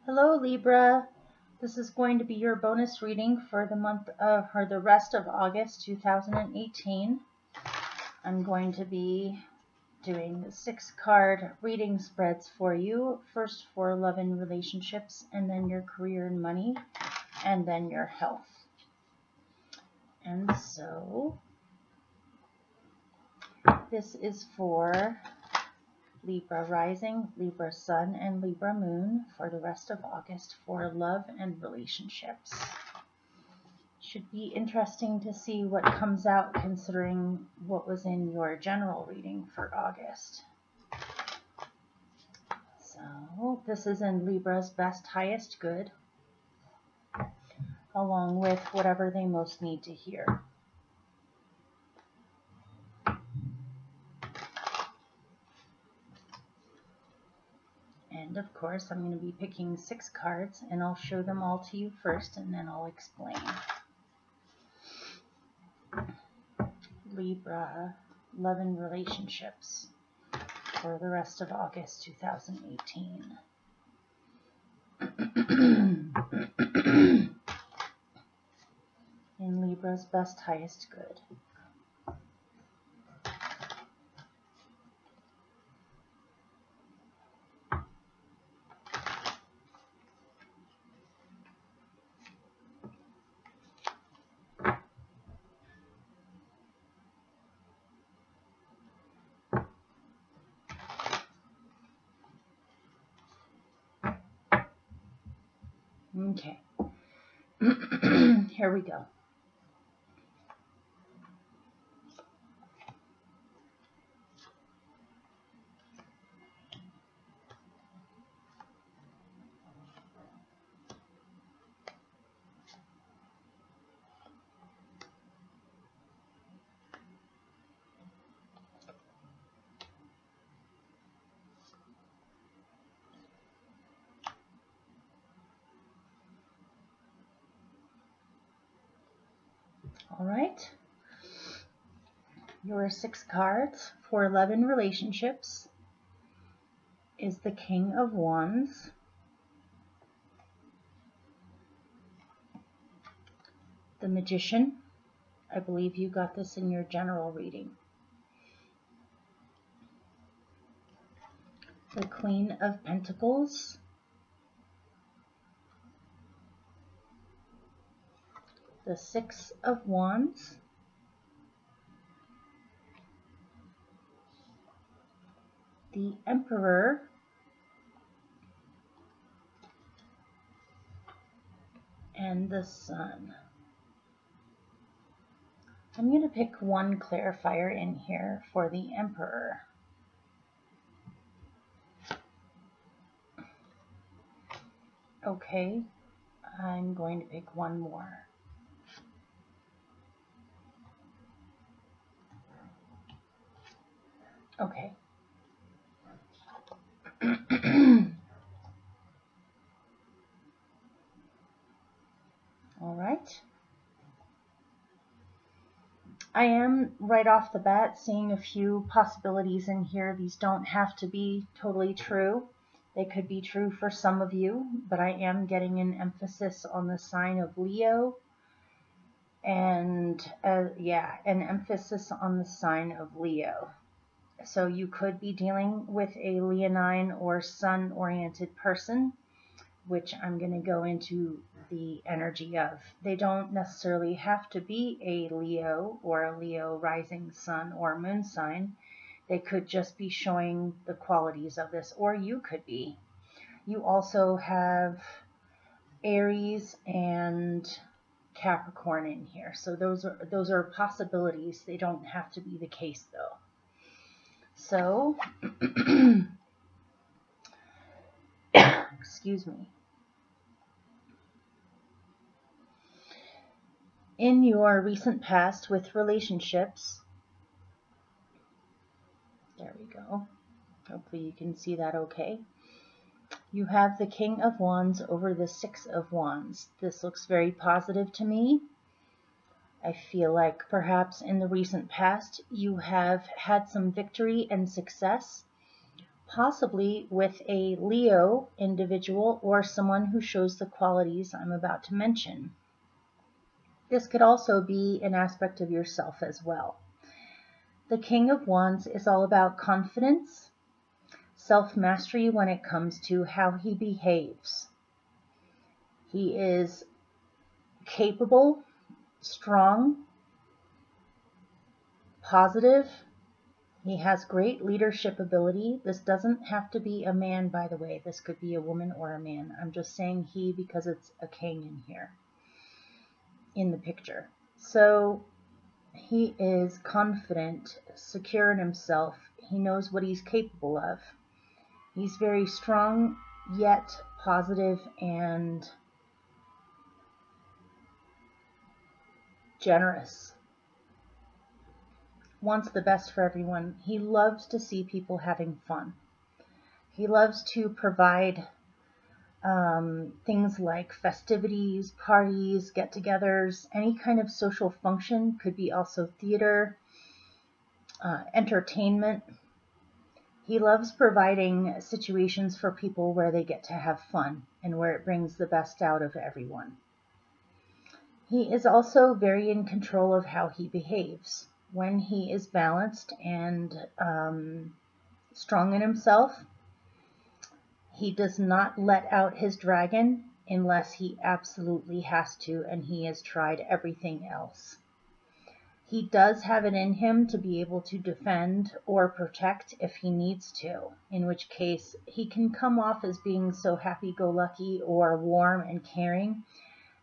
Hello Libra, this is going to be your bonus reading for the rest of August 2018. I'm going to be doing the 6-card reading spreads for you, first for love and relationships, and then your career and money, and then your health. And so this is for Libra rising, Libra sun, and Libra moon for the rest of August for love and relationships. Should be interesting to see what comes out considering what was in your general reading for August. So this is in Libra's best, highest good, along with whatever they most need to hear. And of course, I'm going to be picking 6 cards, and I'll show them all to you first, and then I'll explain. Libra, love and relationships for the rest of August 2018. In Libra's best, highest good. Okay, here we go. All right, your 6 cards for love and relationships is the King of Wands, the Magician. I believe you got this in your general reading. The Queen of Pentacles, the 6 of Wands, the Emperor, and the Sun. I'm going to pick one clarifier in here for the Emperor. Okay, I'm going to pick one more. Okay. All right. I am right off the bat seeing a few possibilities in here. These don't have to be totally true. They could be true for some of you, but I am getting an emphasis on the sign of Leo, and an emphasis on the sign of Leo. So you could be dealing with a Leonine or sun-oriented person, which I'm going to go into the energy of. They don't necessarily have to be a Leo or a Leo rising sun or moon sign. They could just be showing the qualities of this, or you could be. You also have Aries and Capricorn in here, so those are possibilities. They don't have to be the case though. So excuse me. In your recent past with relationships, there we go. Hopefully you can see that okay. You have the King of Wands over the 6 of Wands. This looks very positive to me. I feel like perhaps in the recent past you have had some victory and success possibly with a Leo individual or someone who shows the qualities I'm about to mention. This could also be an aspect of yourself as well. The King of Wands is all about confidence, self-mastery when it comes to how he behaves. He is capable, strong, positive. He has great leadership ability. This doesn't have to be a man, by the way. This could be a woman or a man. I'm just saying he because it's a king in here, in the picture. So he is confident, secure in himself. He knows what he's capable of. He's very strong, yet positive and generous. Wants the best for everyone. He loves to see people having fun. He loves to provide things like festivities, parties, get-togethers, any kind of social function. Could be also theater, entertainment. He loves providing situations for people where they get to have fun and where it brings the best out of everyone. He is also very in control of how he behaves. When he is balanced and strong in himself, he does not let out his dragon unless he absolutely has to, and he has tried everything else. He does have it in him to be able to defend or protect if he needs to, in which case he can come off as being so happy-go-lucky or warm and caring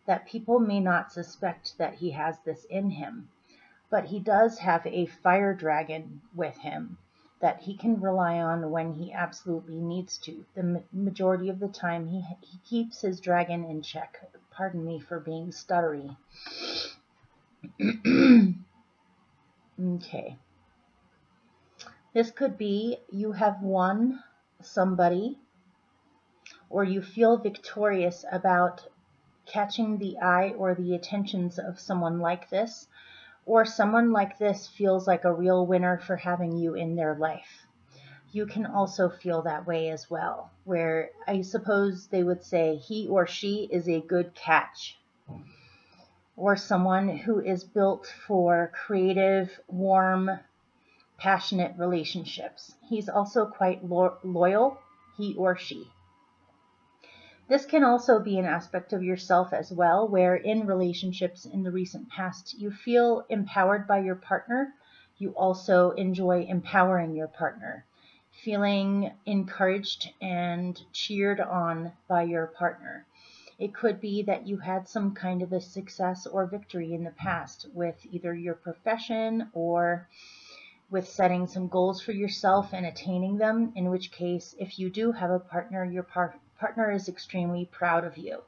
that people may not suspect that he has this in him. But he does have a fire dragon with him that he can rely on when he absolutely needs to. The majority of the time he keeps his dragon in check. Pardon me for being stuttery. Okay. This could be you have won somebody, or you feel victorious about catching the eye or the attentions of someone like this, or someone like this feels like a real winner for having you in their life. You can also feel that way as well, where I suppose they would say he or she is a good catch, or someone who is built for creative, warm, passionate relationships. He's also quite loyal, he or she. This can also be an aspect of yourself as well, where in relationships in the recent past, you feel empowered by your partner. You also enjoy empowering your partner, feeling encouraged and cheered on by your partner. It could be that you had some kind of a success or victory in the past with either your profession or with setting some goals for yourself and attaining them, in which case, if you do have a partner, your partner is extremely proud of you.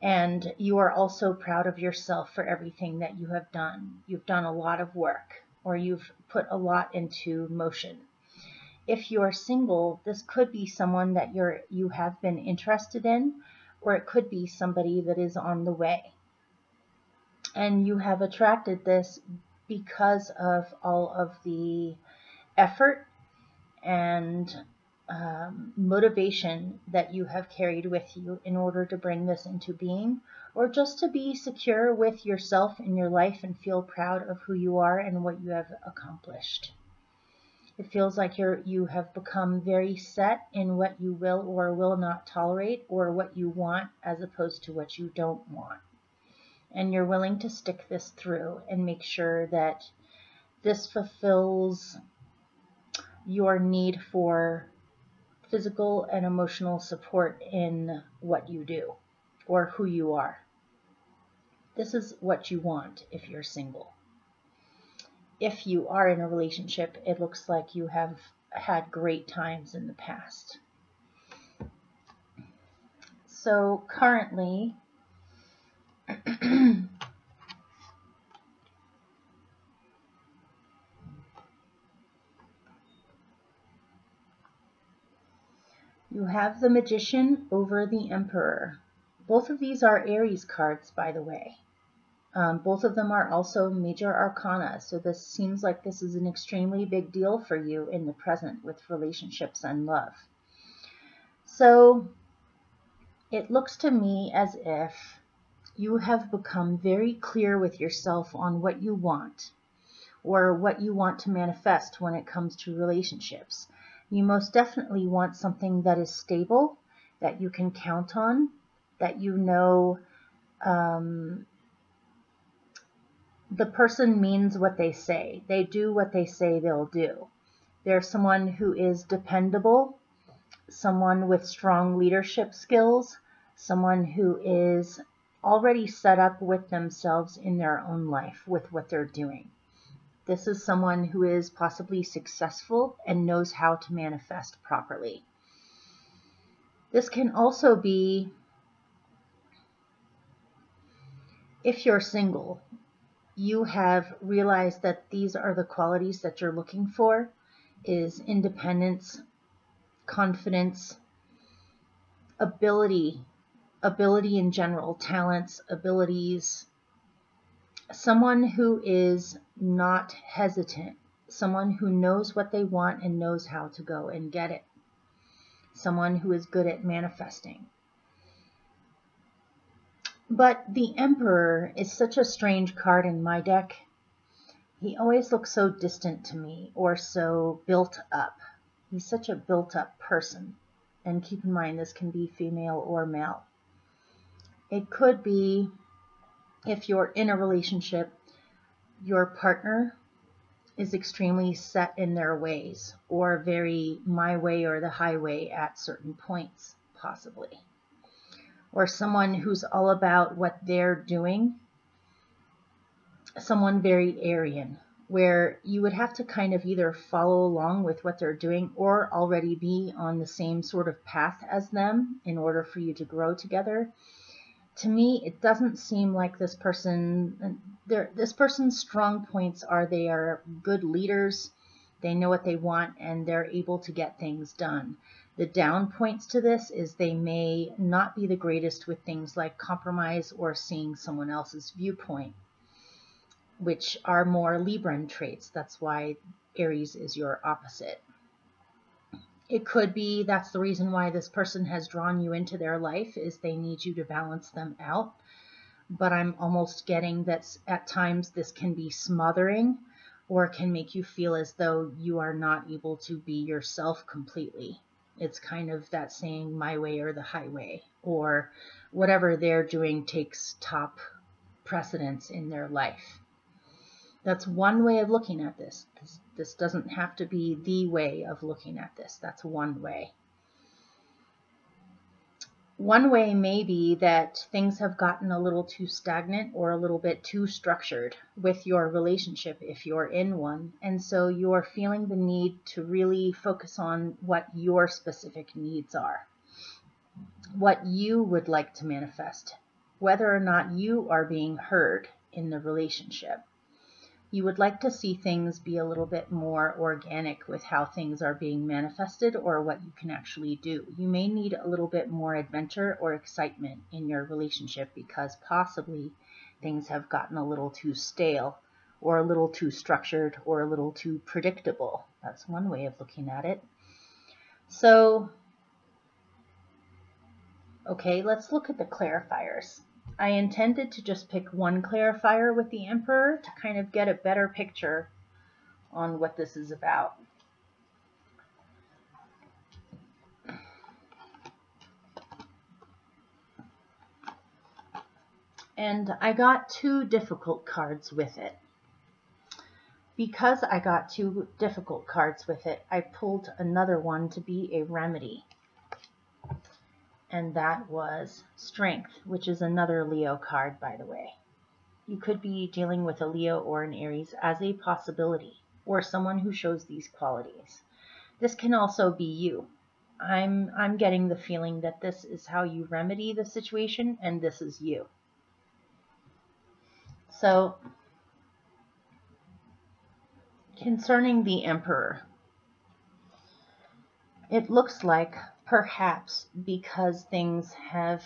And you are also proud of yourself for everything that you have done. You've done a lot of work, or you've put a lot into motion. If you're single, this could be someone that you have been interested in, or it could be somebody that is on the way. And you have attracted this because of all of the effort and motivation that you have carried with you in order to bring this into being, or just to be secure with yourself in your life and feel proud of who you are and what you have accomplished. It feels like you have become very set in what you will or will not tolerate, or what you want as opposed to what you don't want. And you're willing to stick this through and make sure that this fulfills your need for physical and emotional support in what you do or who you are. This is what you want if you're single. If you are in a relationship, it looks like you have had great times in the past. So currently, you have the Magician over the Emperor. Both of these are Aries cards, by the way. Both of them are also major arcana, so this seems like this is an extremely big deal for you in the present with relationships and love. So it looks to me as if you have become very clear with yourself on what you want or what you want to manifest when it comes to relationships. You most definitely want something that is stable, that you can count on, that you know the person means what they say. They do what they say they'll do. They're someone who is dependable, someone with strong leadership skills, someone who is already set up with themselves in their own life with what they're doing. This is someone who is possibly successful and knows how to manifest properly. This can also be, if you're single, you have realized that these are the qualities that you're looking for, is independence, confidence, ability in general, talents, abilities, someone who is not hesitant, someone who knows what they want and knows how to go and get it, someone who is good at manifesting. But the Emperor is such a strange card in my deck. He always looks so distant to me, or so built up. He's such a built up person. And keep in mind, this can be female or male. It could be, if you're in a relationship, your partner is extremely set in their ways, or very my way or the highway at certain points, possibly. Or someone who's all about what they're doing, someone very Aryan, where you would have to kind of either follow along with what they're doing or already be on the same sort of path as them in order for you to grow together. To me, it doesn't seem like this person's strong points are they are good leaders, they know what they want, and they're able to get things done. The down points to this is they may not be the greatest with things like compromise or seeing someone else's viewpoint, which are more Libran traits. That's why Aries is your opposite. It could be that's the reason why this person has drawn you into their life, is they need you to balance them out. But I'm almost getting that at times this can be smothering, or can make you feel as though you are not able to be yourself completely. It's kind of that saying, my way or the highway, or whatever they're doing takes top precedence in their life. That's one way of looking at this. This doesn't have to be the way of looking at this. That's one way. One way may be that things have gotten a little too stagnant or a little bit too structured with your relationship if you're in one, and so you're feeling the need to really focus on what your specific needs are, what you would like to manifest, whether or not you are being heard in the relationship. You would like to see things be a little bit more organic with how things are being manifested or what you can actually do. You may need a little bit more adventure or excitement in your relationship because possibly things have gotten a little too stale or a little too structured or a little too predictable. That's one way of looking at it. So, okay, let's look at the clarifiers. I intended to just pick one clarifier with the Emperor to kind of get a better picture on what this is about. And I got two difficult cards with it. Because I got two difficult cards with it, I pulled another one to be a remedy. And that was Strength, which is another Leo card, by the way. You could be dealing with a Leo or an Aries as a possibility, or someone who shows these qualities. This can also be you. I'm getting the feeling that this is how you remedy the situation, and this is you. So, concerning the Emperor, it looks like perhaps because things have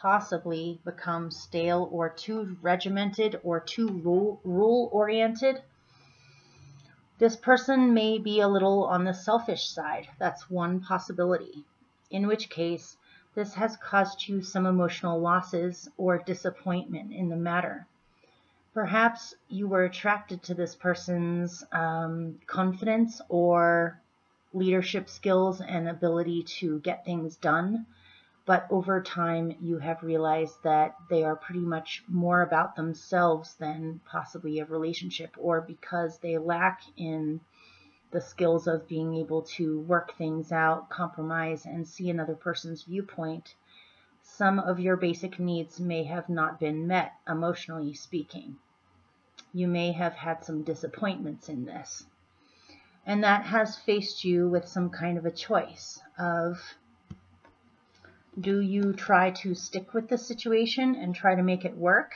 possibly become stale or too regimented or too rule-oriented. This person may be a little on the selfish side. That's one possibility, in which case this has caused you some emotional losses or disappointment in the matter. Perhaps you were attracted to this person's confidence or leadership skills and ability to get things done, but over time you have realized that they are pretty much more about themselves than possibly a relationship, or because they lack in the skills of being able to work things out, compromise, and see another person's viewpoint. Some of your basic needs may have not been met, emotionally speaking. You may have had some disappointments in this. And that has faced you with some kind of a choice of, do you try to stick with the situation and try to make it work?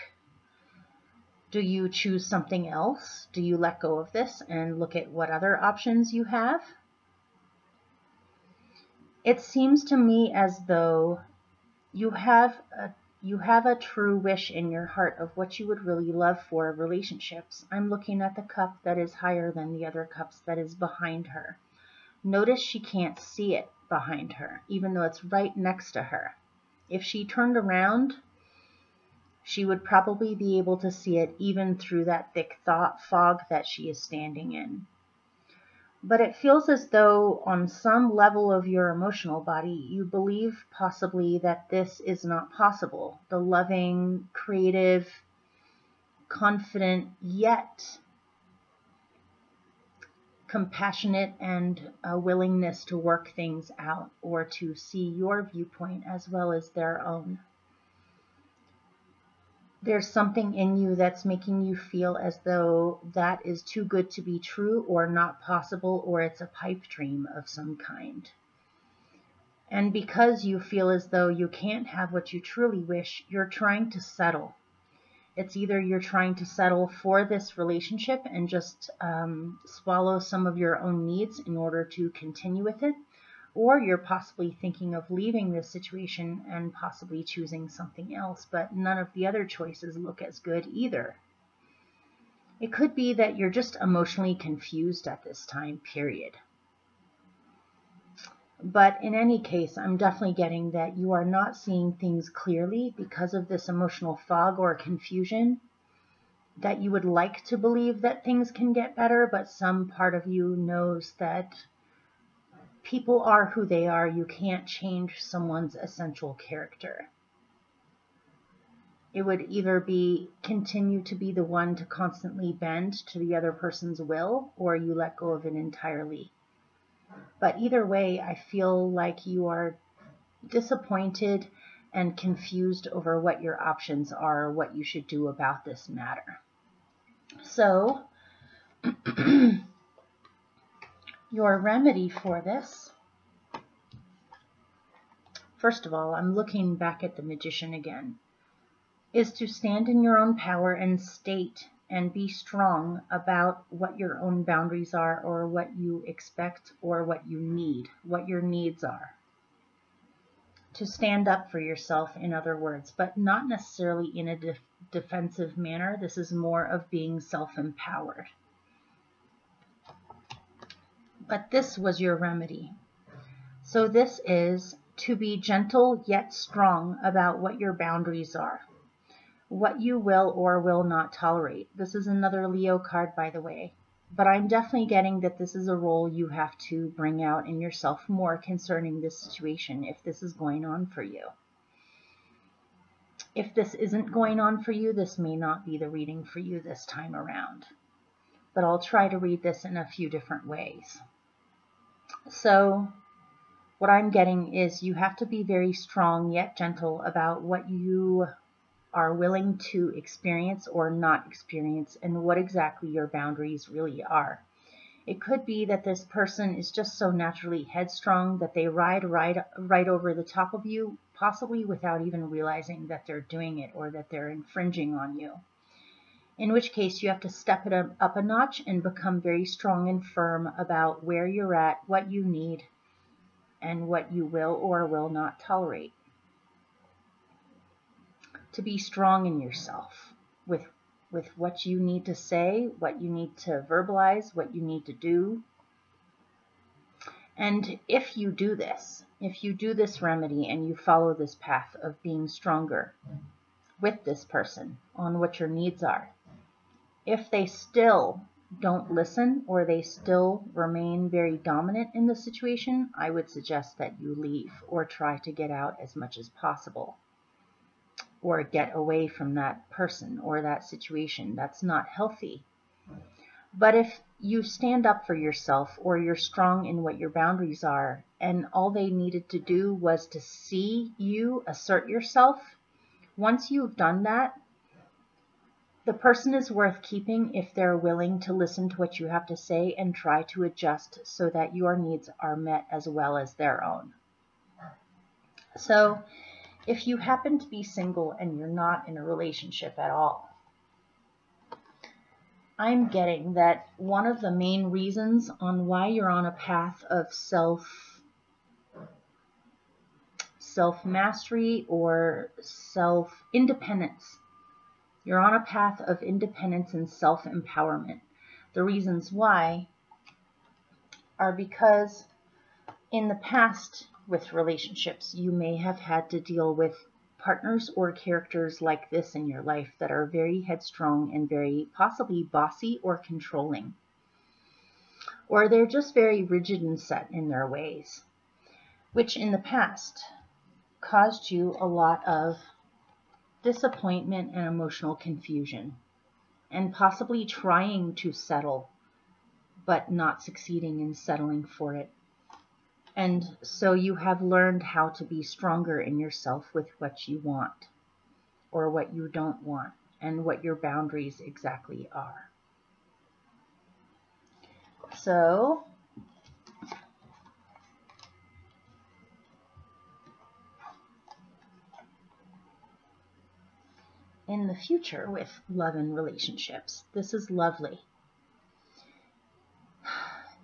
Do you choose something else? Do you let go of this and look at what other options you have? It seems to me as though you have a true wish in your heart of what you would really love for relationships. I'm looking at the cup that is higher than the other cups that is behind her. Notice she can't see it behind her, even though it's right next to her. If she turned around, she would probably be able to see it even through that thick fog that she is standing in. But it feels as though on some level of your emotional body, you believe possibly that this is not possible. The loving, creative, confident, yet compassionate and a willingness to work things out or to see your viewpoint as well as their own. There's something in you that's making you feel as though that is too good to be true or not possible, or it's a pipe dream of some kind. And because you feel as though you can't have what you truly wish, you're trying to settle. It's either you're trying to settle for this relationship and just swallow some of your own needs in order to continue with it, or you're possibly thinking of leaving this situation and possibly choosing something else, but none of the other choices look as good either. It could be that you're just emotionally confused at this time, period. But in any case, I'm definitely getting that you are not seeing things clearly because of this emotional fog or confusion, that you would like to believe that things can get better, but some part of you knows that people are who they are. You can't change someone's essential character. It would either be continue to be the one to constantly bend to the other person's will, or you let go of it entirely. But either way, I feel like you are disappointed and confused over what your options are, or what you should do about this matter. So, your remedy for this, first of all, I'm looking back at the Magician again, is to stand in your own power and state and be strong about what your own boundaries are, or what you expect, or what you need, what your needs are. To stand up for yourself, in other words, but not necessarily in a defensive manner. This is more of being self-empowered. But this was your remedy. So this is to be gentle yet strong about what your boundaries are, what you will or will not tolerate. This is another Leo card, by the way. But I'm definitely getting that this is a role you have to bring out in yourself more concerning this situation, if this is going on for you. If this isn't going on for you, this may not be the reading for you this time around. But I'll try to read this in a few different ways. So, what I'm getting is you have to be very strong yet gentle about what you are willing to experience or not experience, and what exactly your boundaries really are. It could be that this person is just so naturally headstrong that they ride right over the top of you, possibly without even realizing that they're doing it or that they're infringing on you. In which case you have to step it up a notch and become very strong and firm about where you're at, what you need, and what you will or will not tolerate. to be strong in yourself with what you need to say, what you need to verbalize, what you need to do. And if you do this remedy and you follow this path of being stronger with this person on what your needs are, if they still don't listen or they still remain very dominant in the situation, I would suggest that you leave or try to get out as much as possible, or get away from that person or that situation. That's not healthy. But if you stand up for yourself or you're strong in what your boundaries are, and all they needed to do was to see you assert yourself, once you've done that, the person is worth keeping if they're willing to listen to what you have to say and try to adjust so that your needs are met as well as their own. So if you happen to be single and you're not in a relationship at all, I'm getting that one of the main reasons on why you're on a path of self-mastery or self-independence. You're on a path of independence and self-empowerment. The reasons why are because in the past with relationships, you may have had to deal with partners or characters like this in your life that are very headstrong and very possibly bossy or controlling. Or they're just very rigid and set in their ways, which in the past caused you a lot of disappointment and emotional confusion, and possibly trying to settle, but not succeeding in settling for it. And so you have learned how to be stronger in yourself with what you want or what you don't want and what your boundaries exactly are. So in the future with love and relationships, this is lovely.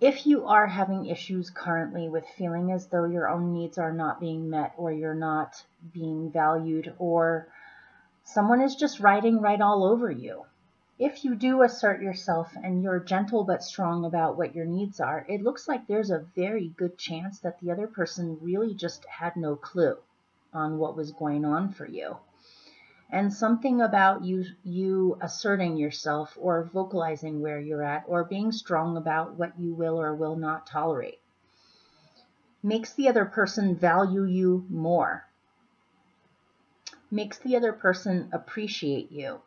If you are having issues currently with feeling as though your own needs are not being met or you're not being valued or someone is just riding right all over you, if you do assert yourself and you're gentle but strong about what your needs are, it looks like there's a very good chance that the other person really just had no clue on what was going on for you. And something about you asserting yourself or vocalizing where you're at or being strong about what you will or will not tolerate makes the other person value you more, makes the other person appreciate you,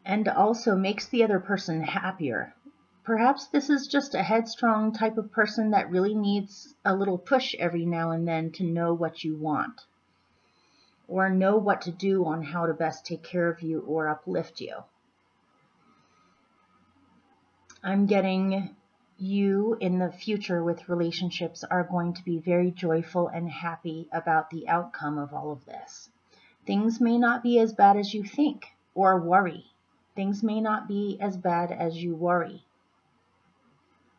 and also makes the other person happier. Perhaps this is just a headstrong type of person that really needs a little push every now and then to know what you want, or know what to do on how to best take care of you or uplift you. I'm getting you in the future with relationships are going to be very joyful and happy about the outcome of all of this. Things may not be as bad as you think or worry. Things may not be as bad as you worry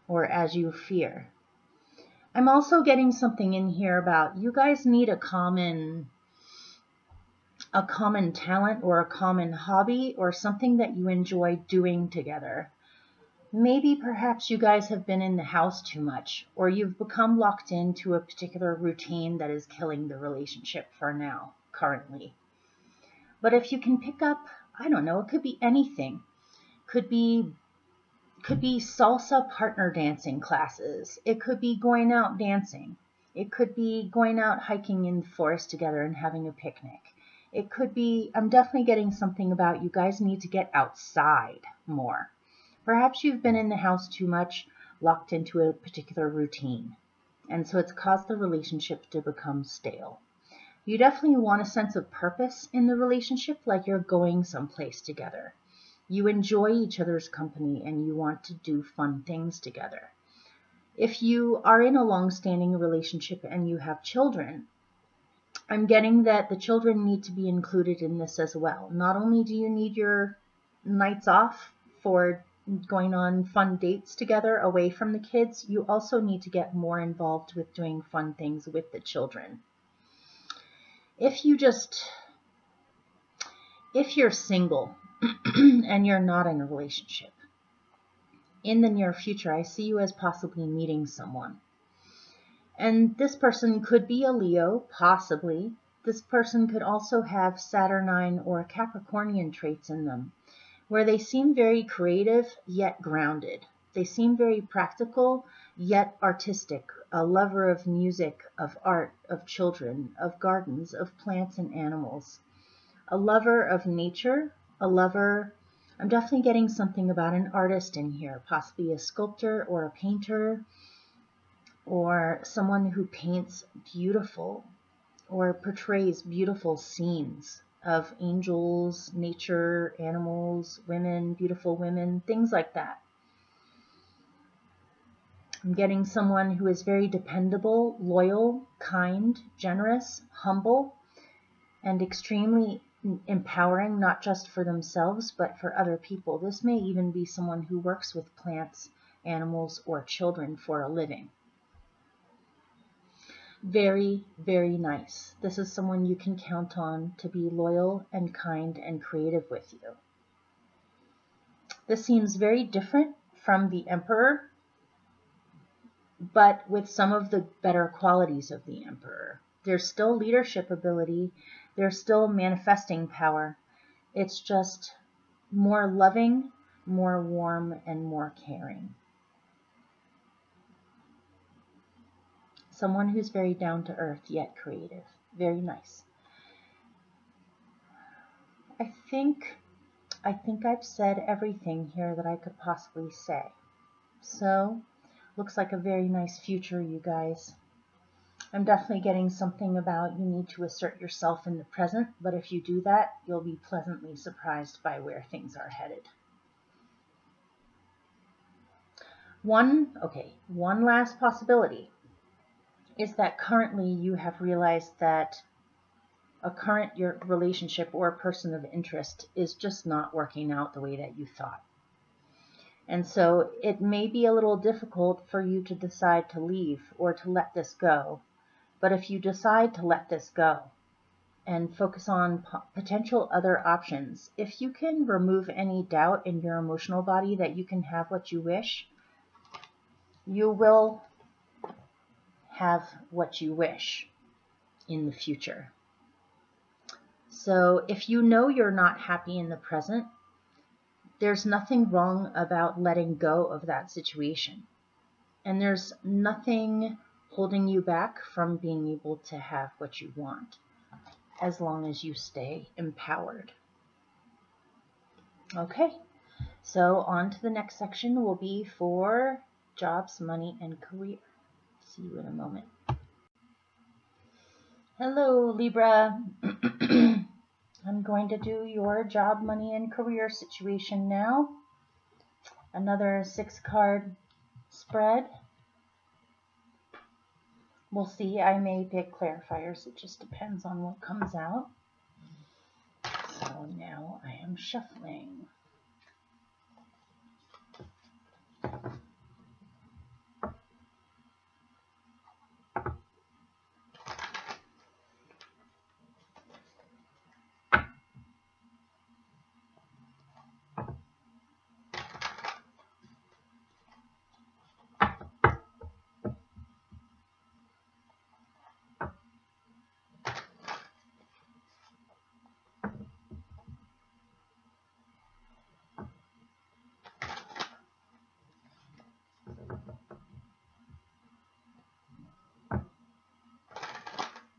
or as you fear. I'm also getting something in here about you guys need a common talent or a common hobby or something that you enjoy doing together. Maybe perhaps you guys have been in the house too much, or you've become locked into a particular routine that is killing the relationship for now, currently. But if you can pick up, I don't know, it could be anything. Could be salsa partner dancing classes. It could be going out dancing. It could be going out hiking in the forest together and having a picnic. It could be, I'm definitely getting something about you guys need to get outside more. Perhaps you've been in the house too much, locked into a particular routine, and so it's caused the relationship to become stale. You definitely want a sense of purpose in the relationship, like you're going someplace together. You enjoy each other's company and you want to do fun things together. If you are in a long-standing relationship and you have children, I'm getting that the children need to be included in this as well. Not only do you need your nights off for going on fun dates together away from the kids, you also need to get more involved with doing fun things with the children. If you're single and you're not in a relationship, in the near future, I see you as possibly meeting someone. And this person could be a Leo, possibly. This person could also have Saturnine or Capricornian traits in them, where they seem very creative yet grounded. They seem very practical yet artistic, a lover of music, of art, of children, of gardens, of plants and animals. A lover of nature, a lover. I'm definitely getting something about an artist in here, possibly a sculptor or a painter, or someone who paints beautiful or portrays beautiful scenes of angels, nature, animals, women, beautiful women, things like that. I'm getting someone who is very dependable, loyal, kind, generous, humble, and extremely empowering, not just for themselves, but for other people. This may even be someone who works with plants, animals, or children for a living. Very, very nice. This is someone you can count on to be loyal and kind and creative with you. This seems very different from the Emperor, but with some of the better qualities of the Emperor. There's still leadership ability. There's still manifesting power. It's just more loving, more warm, and more caring. Someone who's very down to earth yet creative. Very nice. I think I've said everything here that I could possibly say. So, looks like a very nice future, you guys. I'm definitely getting something about you need to assert yourself in the present, but if you do that, you'll be pleasantly surprised by where things are headed. One last possibility is that currently you have realized that your relationship or a person of interest is just not working out the way that you thought. And so it may be a little difficult for you to decide to leave or to let this go. But if you decide to let this go and focus on potential other options, if you can remove any doubt in your emotional body that you can have what you wish, you will have what you wish in the future. So if you know you're not happy in the present, there's nothing wrong about letting go of that situation. And there's nothing holding you back from being able to have what you want, as long as you stay empowered. Okay, so on to the next section will be for jobs, money, and career. See you in a moment. Hello, Libra. I'm going to do your job, money, and career situation now. Another 6-card spread. We'll see. I may pick clarifiers. It just depends on what comes out. So now I am shuffling.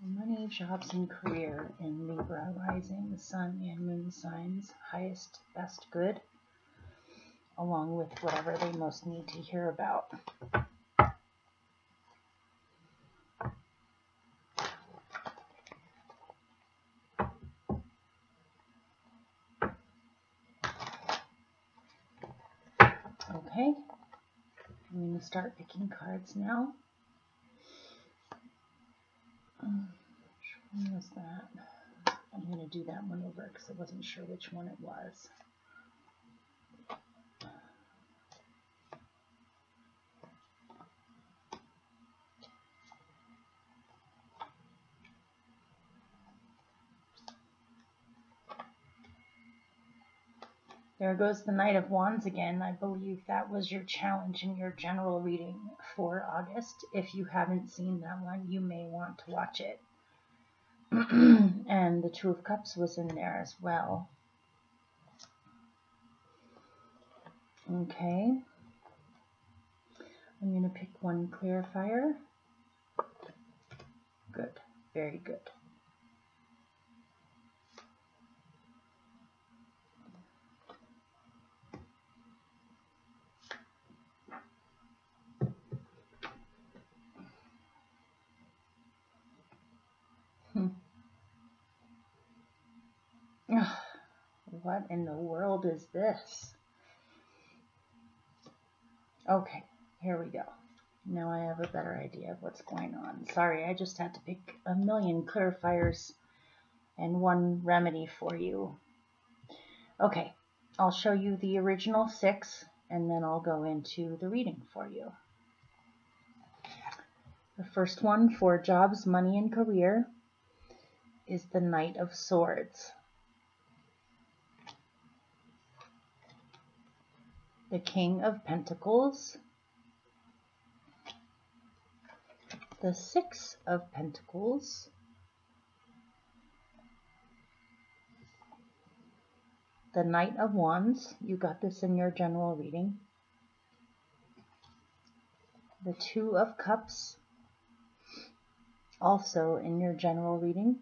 Money, jobs, and career in Libra rising, the sun and moon signs, highest, best, good, along with whatever they most need to hear about. Okay, I'm going to start picking cards now. Which one was that? I'm going to do that one over because I wasn't sure which one it was. There goes the Knight of Wands again. I believe that was your challenge in your general reading for August. If you haven't seen that one, you may want to watch it. And the Two of Cups was in there as well. Okay. I'm going to pick one clarifier. Good. Very good. What in the world is this? Okay, here we go. Now I have a better idea of what's going on. Sorry, I just had to pick a million clarifiers and one remedy for you. Okay, I'll show you the original 6 and then I'll go into the reading for you. The first one for jobs, money, and career is the Knight of Swords. The King of Pentacles, the 6 of Pentacles, the Knight of Wands, you got this in your general reading, the 2 of Cups, also in your general reading,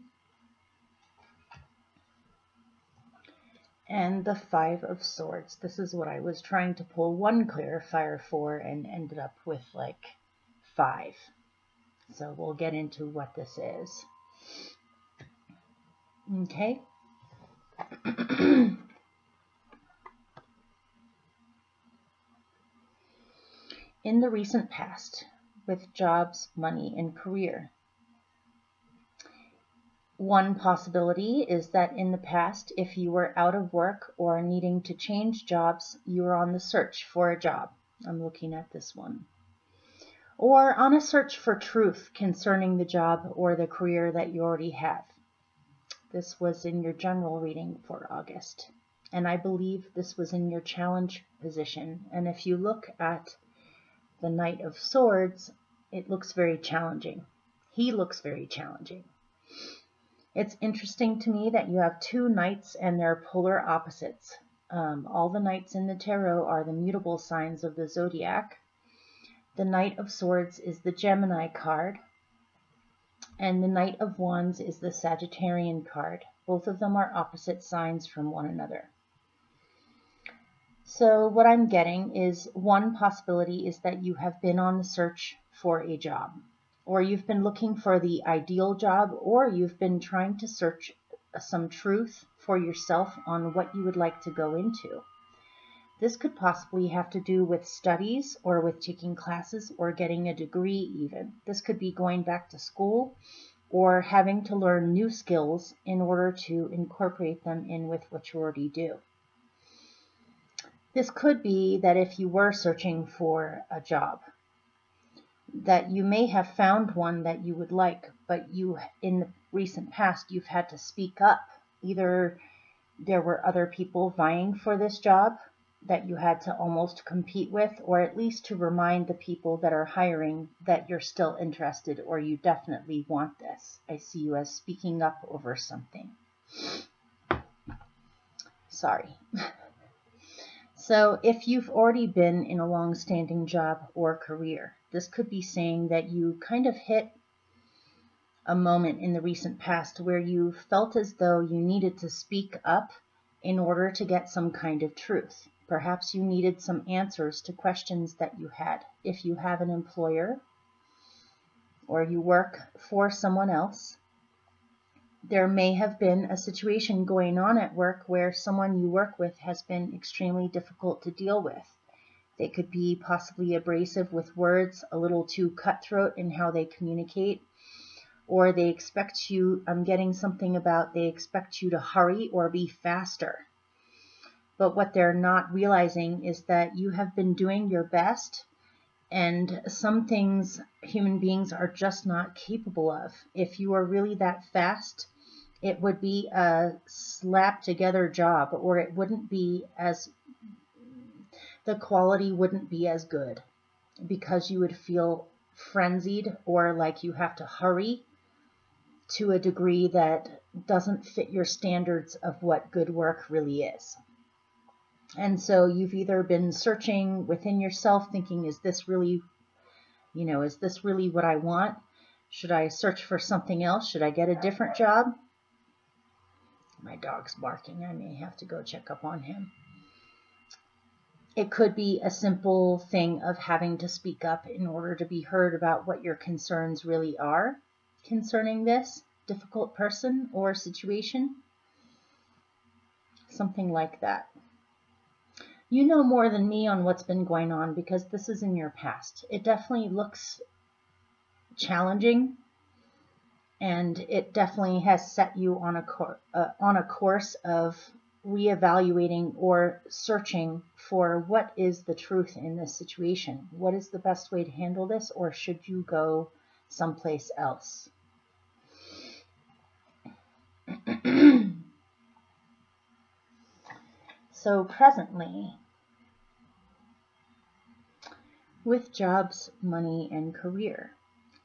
and the 5 of Swords. This is what I was trying to pull one clarifier for and ended up with like 5. So we'll get into what this is. Okay. In the recent past, with jobs, money, and career, one possibility is that in the past, if you were out of work or needing to change jobs, you were on the search for a job. I'm looking at this one. Or on a search for truth concerning the job or the career that you already have. This was in your general reading for August. And I believe this was in your challenge position. And if you look at the Knight of Swords, it looks very challenging. He looks very challenging. It's interesting to me that you have 2 knights and they're polar opposites. All the knights in the tarot are the mutable signs of the zodiac. The Knight of Swords is the Gemini card, and the Knight of Wands is the Sagittarian card. Both of them are opposite signs from one another. So what I'm getting is one possibility is that you have been on the search for a job, or you've been looking for the ideal job, or you've been trying to search some truth for yourself on what you would like to go into. This could possibly have to do with studies or with taking classes or getting a degree even. This could be going back to school or having to learn new skills in order to incorporate them in with what you already do. This could be that if you were searching for a job, that you may have found one that you would like, but you, in the recent past, you've had to speak up. Either there were other people vying for this job that you had to almost compete with, or at least to remind the people that are hiring that you're still interested or you definitely want this. I see you as speaking up over something. Sorry. So if you've already been in a long-standing job or career, this could be saying that you kind of hit a moment in the recent past where you felt as though you needed to speak up in order to get some kind of truth. Perhaps you needed some answers to questions that you had. If you have an employer or you work for someone else, there may have been a situation going on at work where someone you work with has been extremely difficult to deal with. They could be possibly abrasive with words, a little too cutthroat in how they communicate, or they expect you, I'm getting something about they expect you to hurry or be faster. But what they're not realizing is that you have been doing your best, and some things human beings are just not capable of. If you are really that fast, It would be a slap together job, or it wouldn't be as, the quality wouldn't be as good, because you would feel frenzied or like you have to hurry to a degree that doesn't fit your standards of what good work really is. And so you've either been searching within yourself thinking, is this really, is this really what I want? Should I search for something else? Should I get a different job? My dog's barking. I may have to go check up on him. It could be a simple thing of having to speak up in order to be heard about what your concerns really are concerning this difficult person or situation. Something like that. You know more than me on what's been going on because this is in your past. It definitely looks challenging, and it definitely has set you on a course of reevaluating or searching for what is the truth in this situation. What is the best way to handle this, or should you go someplace else? So presently, with jobs, money, and career.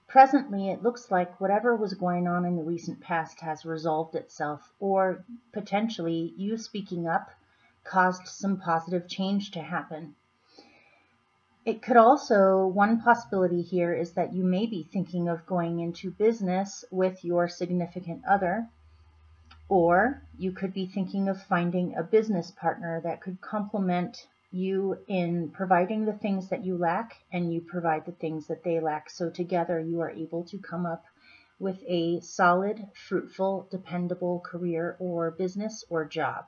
Presently, it looks like whatever was going on in the recent past has resolved itself, or potentially you speaking up caused some positive change to happen. It could also, one possibility here is that you may be thinking of going into business with your significant other, or you could be thinking of finding a business partner that could complement you in providing the things that you lack, and you provide the things that they lack. So together you are able to come up with a solid, fruitful, dependable career or business or job.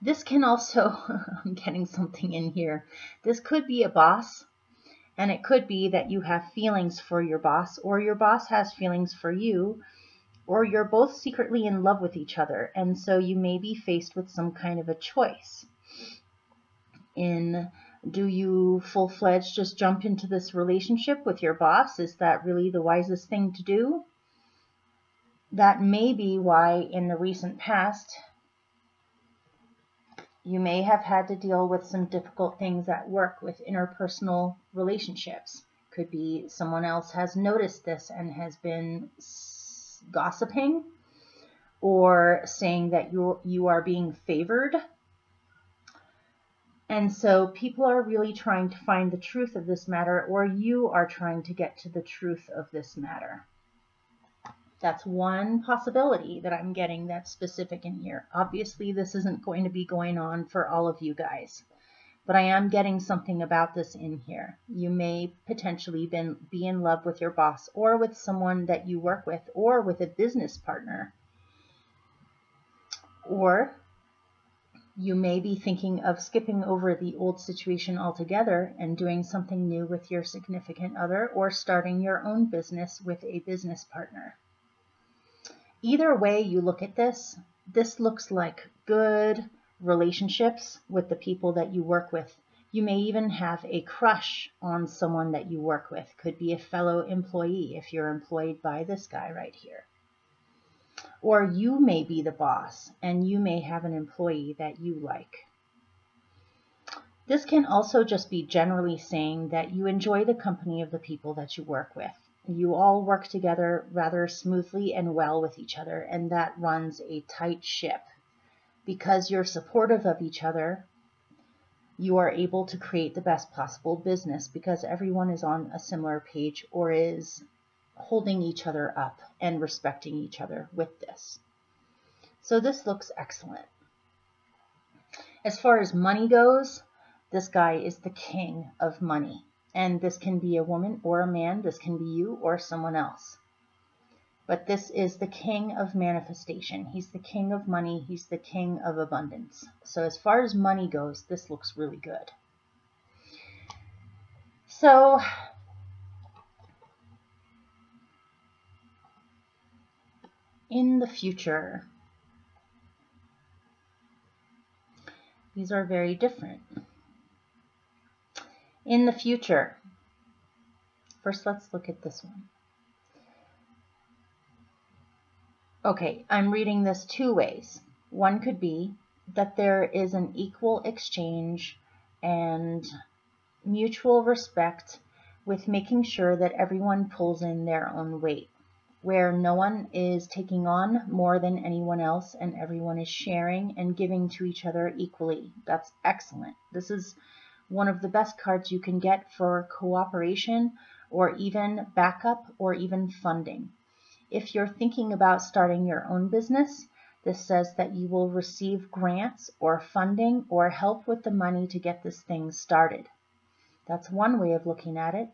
This can also, I'm getting something in here, this could be a boss, and it could be that you have feelings for your boss, or your boss has feelings for you, or you're both secretly in love with each other, and so you may be faced with some kind of a choice. Do you full-fledged just jump into this relationship with your boss? Is that really the wisest thing to do? That may be why in the recent past you may have had to deal with some difficult things at work with interpersonal relationships. Could be someone else has noticed this and has been gossiping or saying that you are being favored. And so people are really trying to find the truth of this matter, or you are trying to get to the truth of this matter. That's one possibility that I'm getting that's specific in here. Obviously, this isn't going to be going on for all of you guys, but I am getting something about this in here. You may potentially be in love with your boss, or with someone that you work with, or with a business partner. Or you may be thinking of skipping over the old situation altogether and doing something new with your significant other, or starting your own business with a business partner. Either way you look at this, this looks like good relationships with the people that you work with. You may even have a crush on someone that you work with. Could be a fellow employee if you're employed by this guy right here. Or you may be the boss and you may have an employee that you like. This can also just be generally saying that you enjoy the company of the people that you work with. You all work together rather smoothly and well with each other, and that runs a tight ship. Because you're supportive of each other, you are able to create the best possible business because everyone is on a similar page or is holding each other up and respecting each other with this. So this looks excellent. As far as money goes, this guy is the king of money. And this can be a woman or a man. This can be you or someone else. But this is the king of manifestation. He's the king of money. He's the king of abundance. So as far as money goes, this looks really good. So in the future, these are very different. In the future, first let's look at this one. Okay, I'm reading this two ways. One could be that there is an equal exchange and mutual respect with making sure that everyone pulls in their own weight, where no one is taking on more than anyone else and everyone is sharing and giving to each other equally. That's excellent. This is one of the best cards you can get for cooperation or even backup or even funding. If you're thinking about starting your own business, this says that you will receive grants or funding or help with the money to get this thing started. That's one way of looking at it.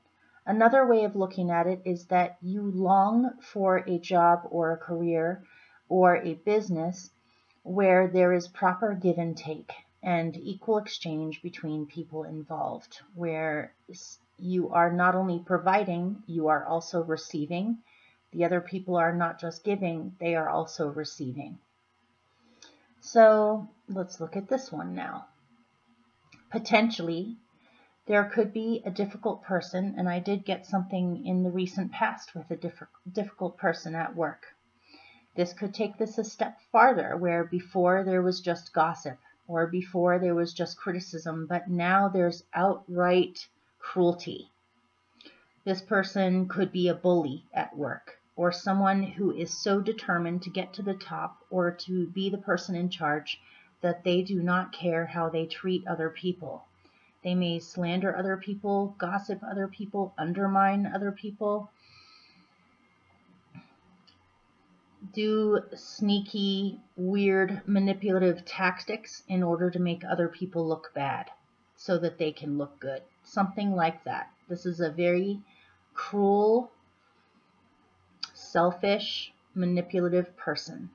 Another way of looking at it is that you long for a job or a career or a business where there is proper give and take and equal exchange between people involved, where you are not only providing, you are also receiving. The other people are not just giving, they are also receiving. So let's look at this one now. Potentially, there could be a difficult person, and I did get something in the recent past with a difficult person at work. This could take this a step farther, where before there was just gossip, or before there was just criticism, but now there's outright cruelty. This person could be a bully at work, or someone who is so determined to get to the top or to be the person in charge that they do not care how they treat other people. They may slander other people, gossip other people, undermine other people, do sneaky, weird, manipulative tactics in order to make other people look bad so that they can look good. Something like that. This is a very cruel, selfish, manipulative person.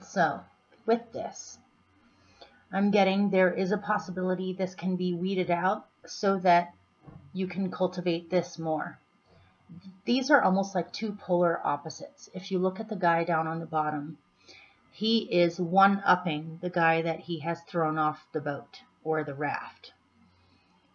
So, with this, I'm getting there is a possibility this can be weeded out so that you can cultivate this more. These are almost like two polar opposites. If you look at the guy down on the bottom, he is one-upping the guy that he has thrown off the boat or the raft.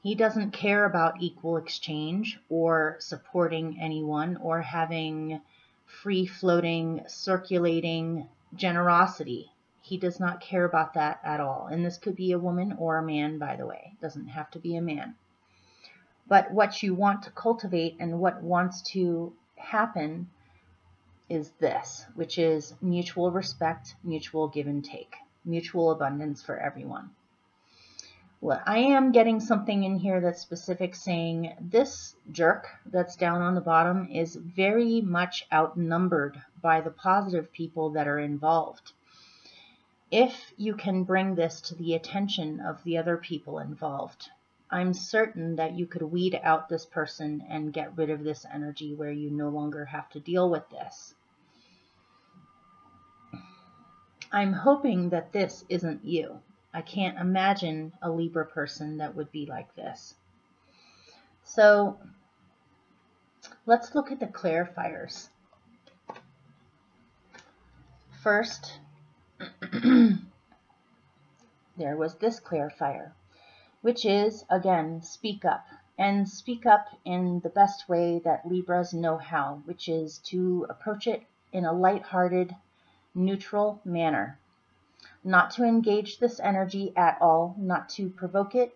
He doesn't care about equal exchange or supporting anyone or having free-floating, circulating generosity. He does not care about that at all. And this could be a woman or a man, by the way. It doesn't have to be a man. But what you want to cultivate and what wants to happen is this, which is mutual respect, mutual give and take, mutual abundance for everyone. Well, I am getting something in here that's specific, saying this jerk that's down on the bottom is very much outnumbered by the positive people that are involved. If you can bring this to the attention of the other people involved, I'm certain that you could weed out this person and get rid of this energy where you no longer have to deal with this. I'm hoping that this isn't you. I can't imagine a Libra person that would be like this. So let's look at the clarifiers. First, there was this clarifier, which is, again, speak up. And speak up in the best way that Libras know how, which is to approach it in a lighthearted, neutral manner. Not to engage this energy at all, not to provoke it,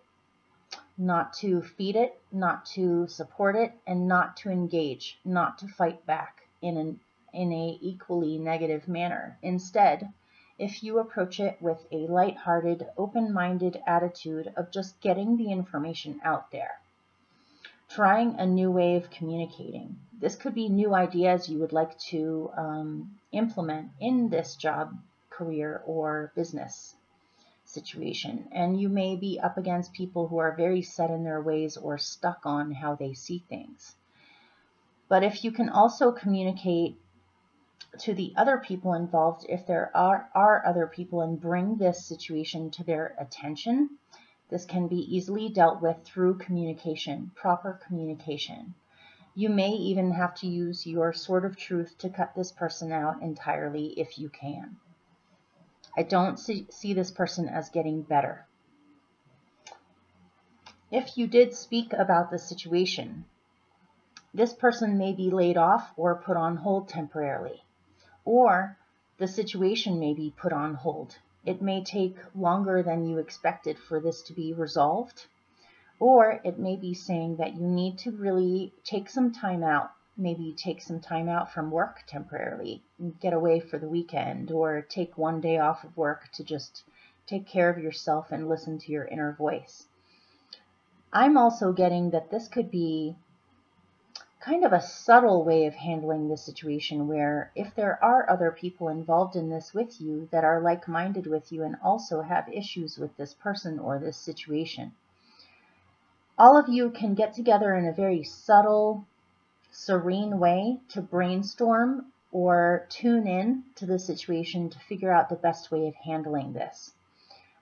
not to feed it, not to support it, and not to engage, not to fight back in a equally negative manner. Instead, if you approach it with a lighthearted, open-minded attitude of just getting the information out there, trying a new way of communicating. This could be new ideas you would like to implement in this job, career, or business situation. And you may be up against people who are very set in their ways or stuck on how they see things. But if you can also communicate to the other people involved, if there are other people, and bring this situation to their attention, this can be easily dealt with through communication, proper communication. You may even have to use your sword of truth to cut this person out entirely if you can. I don't see this person as getting better. if you did speak about the situation, this person may be laid off or put on hold temporarily, or the situation may be put on hold. It may take longer than you expected for this to be resolved, or it may be saying that you need to really take some time out, maybe take some time out from work temporarily, get away for the weekend, or take one day off of work to just take care of yourself and listen to your inner voice. I'm also getting that this could be kind of a subtle way of handling this situation, where if there are other people involved in this with you that are like-minded with you and also have issues with this person or this situation, all of you can get together in a very subtle, serene way to brainstorm or tune in to the situation to figure out the best way of handling this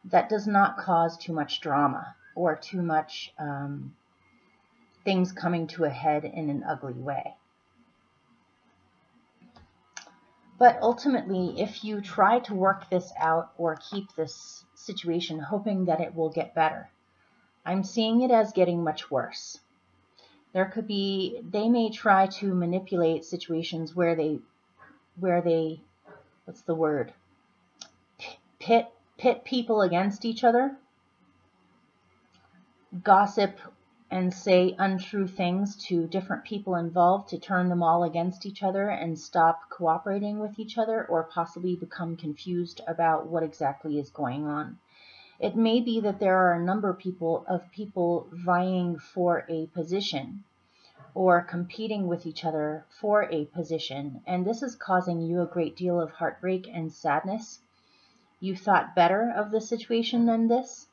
that does not cause too much drama or too much things coming to a head in an ugly way. But ultimately, if you try to work this out or keep this situation hoping that it will get better, I'm seeing it as getting much worse. They may try to manipulate situations where they, what's the word? Pit people against each other, gossip and say untrue things to different people involved to turn them all against each other and stop cooperating with each other, or possibly become confused about what exactly is going on. It may be that there are a number of people vying for a position or competing with each other for a position, and this is causing you a great deal of heartbreak and sadness. You thought better of the situation than this.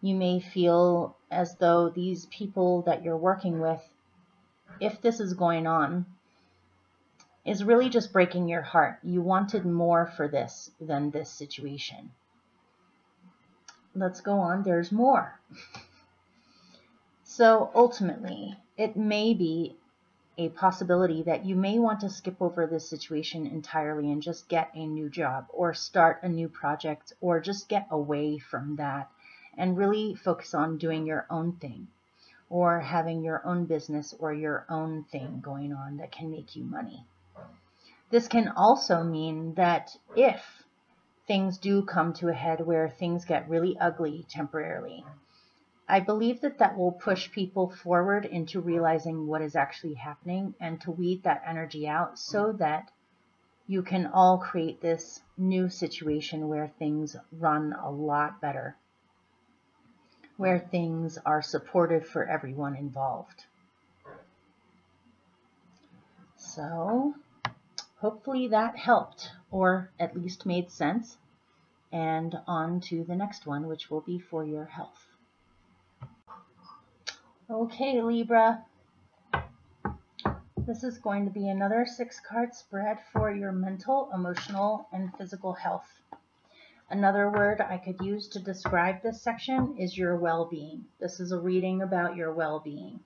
You may feel as though these people that you're working with, if this is going on, is really just breaking your heart. You wanted more for this than this situation. Let's go on. There's more. So ultimately, it may be a possibility that you may want to skip over this situation entirely and just get a new job or start a new project or just get away from that and really focus on doing your own thing or having your own business or your own thing going on that can make you money. This can also mean that if things do come to a head where things get really ugly temporarily, I believe that will push people forward into realizing what is actually happening and to weed that energy out so that you can all create this new situation where things run a lot better, where things are supportive for everyone involved. So hopefully that helped, or at least made sense. And on to the next one, which will be for your health. Okay, Libra. This is going to be another 6-card spread for your mental, emotional, and physical health. Another word I could use to describe this section is your well-being. This is a reading about your well-being.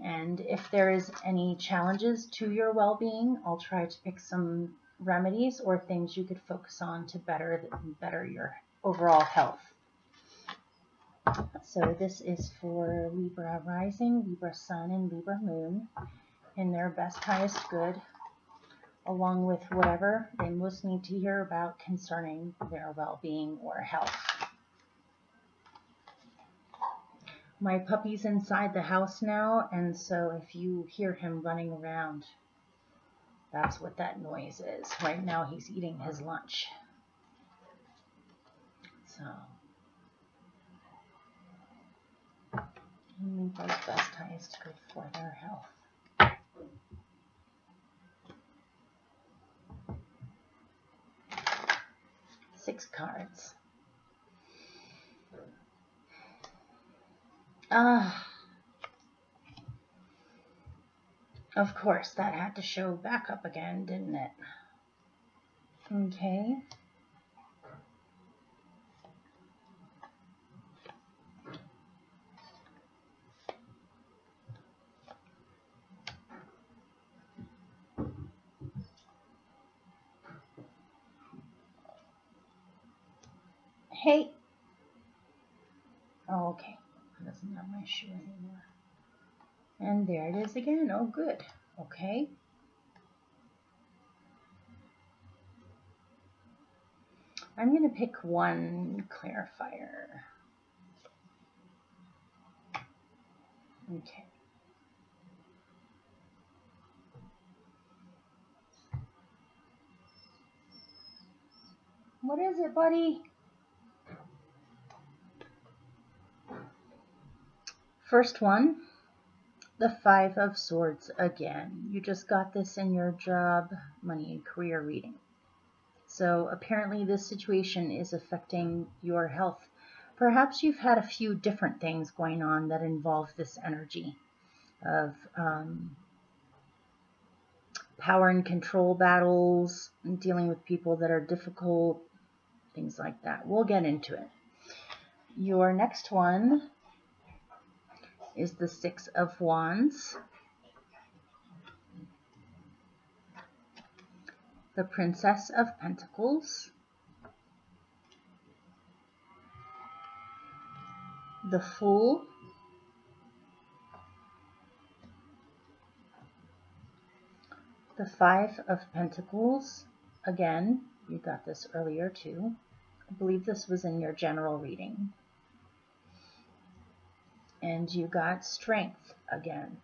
And if there is any challenges to your well-being, I'll try to pick some remedies or things you could focus on to better your overall health. So this is for Libra rising, Libra sun, and Libra moon in their best, highest good, along with whatever they most need to hear about concerning their well-being or health. My puppy's inside the house now, and so if you hear him running around, that's what that noise is. Right now he's eating his lunch. So, Libra's best, highest good for their health. 6 cards. Of course, that had to show back up again, didn't it? Okay. Hey. Oh, okay. It doesn't have my shoe anymore. And there it is again. Oh, good. Okay. I'm going to pick one clarifier. Okay. What is it, buddy? First one, the Five of Swords again. You just got this in your job, money, and career reading. So apparently this situation is affecting your health. Perhaps you've had a few different things going on that involve this energy of power and control battles, dealing with people that are difficult, things like that. We'll get into it. Your next one is the Six of Wands, the Princess of Pentacles, the Fool, the Five of Pentacles. Again, you got this earlier too. I believe this was in your general reading. And you got Strength again.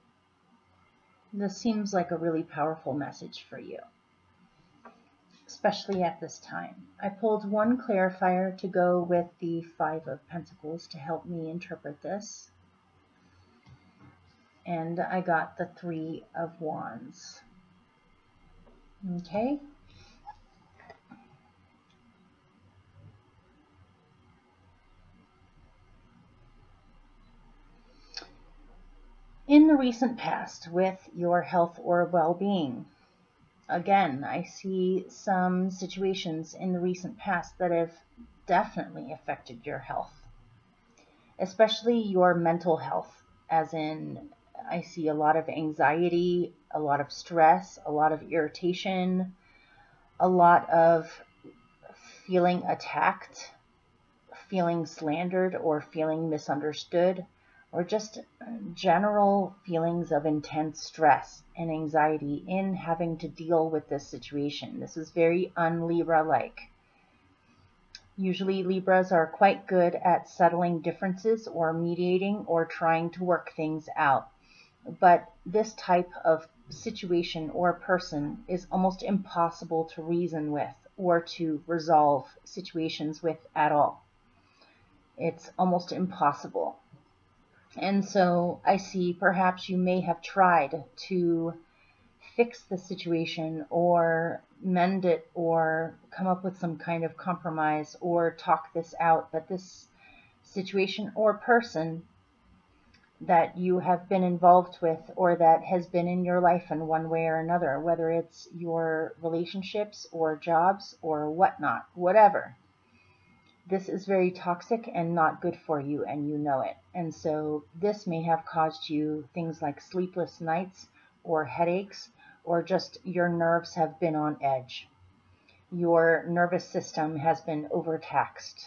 This seems like a really powerful message for you, especially at this time. I pulled one clarifier to go with the Five of Pentacles to help me interpret this. And I got the Three of Wands. Okay. In the recent past with your health or well-being, again, I see some situations in the recent past that have definitely affected your health, especially your mental health, as in I see a lot of anxiety, a lot of stress, a lot of irritation, a lot of feeling attacked, feeling slandered, or feeling misunderstood, or just general feelings of intense stress and anxiety in having to deal with this situation. This is very un-Libra-like. Usually Libras are quite good at settling differences or mediating or trying to work things out. But this type of situation or person is almost impossible to reason with or to resolve situations with at all. It's almost impossible. And so I see perhaps you may have tried to fix the situation or mend it or come up with some kind of compromise or talk this out, but this situation or person that you have been involved with or that has been in your life in one way or another, whether it's your relationships or jobs or whatnot, whatever, this is very toxic and not good for you, and you know it. And so this may have caused you things like sleepless nights or headaches, or just your nerves have been on edge. Your nervous system has been overtaxed.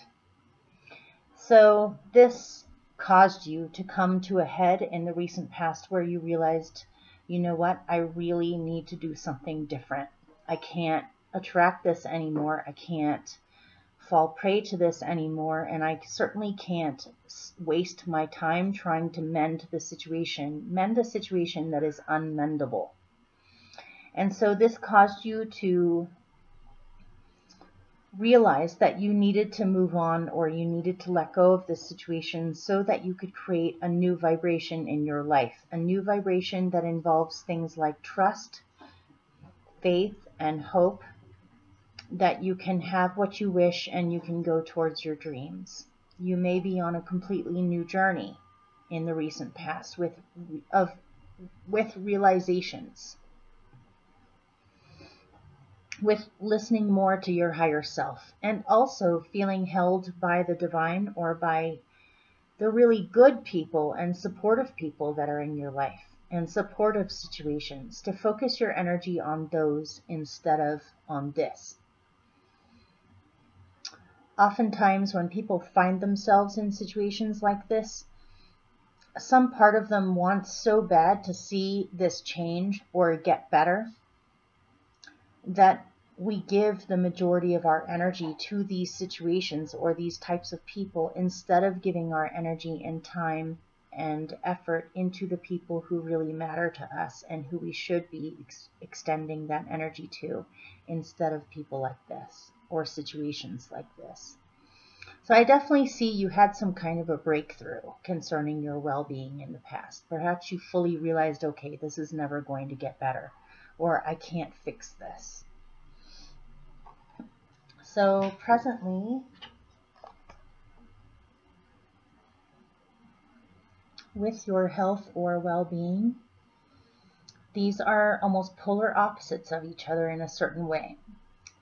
So this caused you to come to a head in the recent past where you realized, you know what, I really need to do something different. I can't attract this anymore. I can't fall prey to this anymore, and I certainly can't waste my time trying to mend a situation that is unmendable. And so this caused you to realize that you needed to move on, or you needed to let go of this situation so that you could create a new vibration in your life, a new vibration that involves things like trust, faith, and hope, that you can have what you wish and you can go towards your dreams. You may be on a completely new journey in the recent past with realizations, with listening more to your higher self, and also feeling held by the divine or by the really good people and supportive people that are in your life and supportive situations, to focus your energy on those instead of on this. Oftentimes when people find themselves in situations like this, some part of them wants so bad to see this change or get better that we give the majority of our energy to these situations or these types of people instead of giving our energy and time and effort into the people who really matter to us and who we should be extending that energy to, instead of people like this or situations like this. So I definitely see you had some kind of a breakthrough concerning your well-being in the past. Perhaps you fully realized, okay, this is never going to get better, or I can't fix this. So presently, with your health or well-being, these are almost polar opposites of each other in a certain way.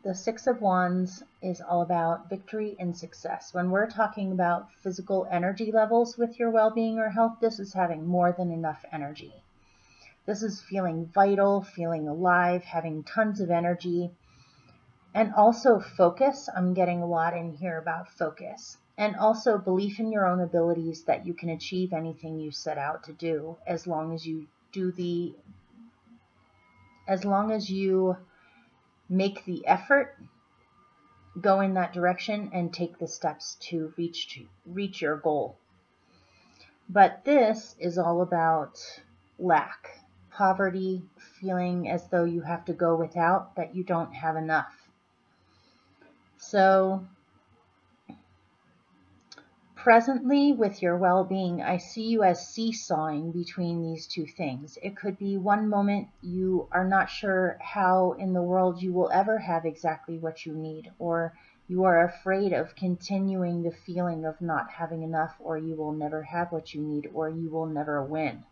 The Six of Wands is all about victory and success. When we're talking about physical energy levels with your well-being or health, this is having more than enough energy. This is feeling vital, feeling alive, having tons of energy, and also focus. I'm getting a lot in here about focus. And also belief in your own abilities that you can achieve anything you set out to do as long as you make the effort, go in that direction, and take the steps to reach your goal. But this is all about lack, poverty, feeling as though you have to go without, that you don't have enough. So presently with your well-being, I see you as seesawing between these two things. It could be one moment you are not sure how in the world you will ever have exactly what you need, or you are afraid of continuing the feeling of not having enough, or you will never have what you need, or you will never win.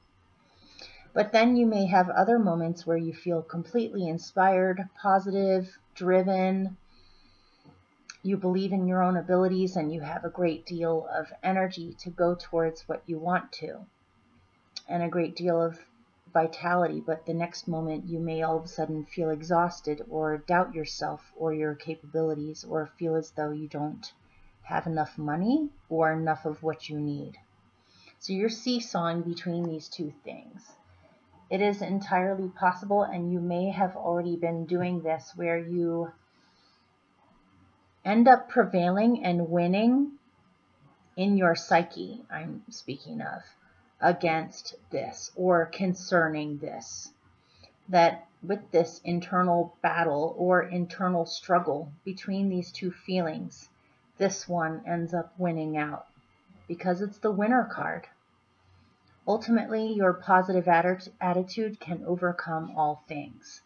But then you may have other moments where you feel completely inspired, positive, driven. You believe in your own abilities and you have a great deal of energy to go towards what you want to, and a great deal of vitality. But the next moment you may all of a sudden feel exhausted or doubt yourself or your capabilities, or feel as though you don't have enough money or enough of what you need. So you're seesawing between these two things. It is entirely possible, and you may have already been doing this, where you end up prevailing and winning in your psyche, I'm speaking of, against this or concerning this. That with this internal battle or internal struggle between these two feelings, this one ends up winning out because it's the winner card. Ultimately, your positive attitude can overcome all things.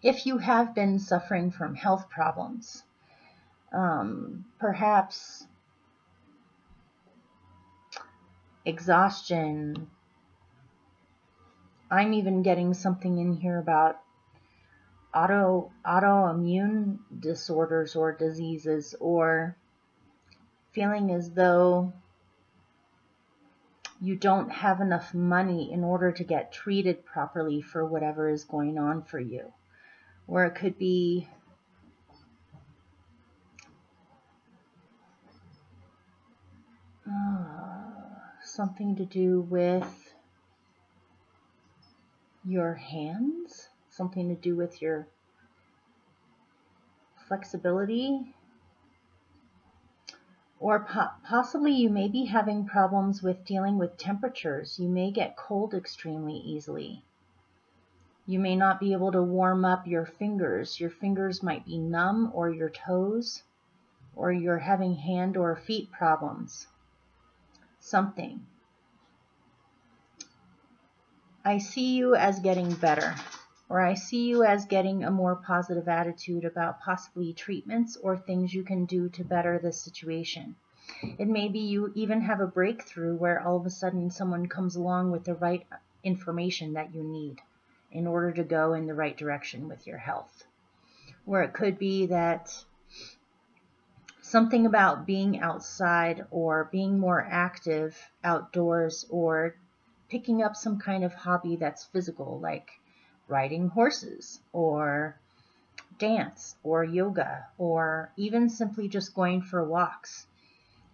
If you have been suffering from health problems, perhaps exhaustion, I'm even getting something in here about autoimmune disorders or diseases, or feeling as though you don't have enough money in order to get treated properly for whatever is going on for you. Or it could be something to do with your hands, something to do with your flexibility, or possibly you may be having problems with dealing with temperatures. You may get cold extremely easily. You may not be able to warm up your fingers. Your fingers might be numb, or your toes, or you're having hand or feet problems. Something. I see you as getting better, or I see you as getting a more positive attitude about possibly treatments or things you can do to better this situation. It may be you even have a breakthrough where all of a sudden someone comes along with the right information that you need in order to go in the right direction with your health. Or it could be that something about being outside or being more active outdoors, or picking up some kind of hobby that's physical, like riding horses or dance or yoga, or even simply just going for walks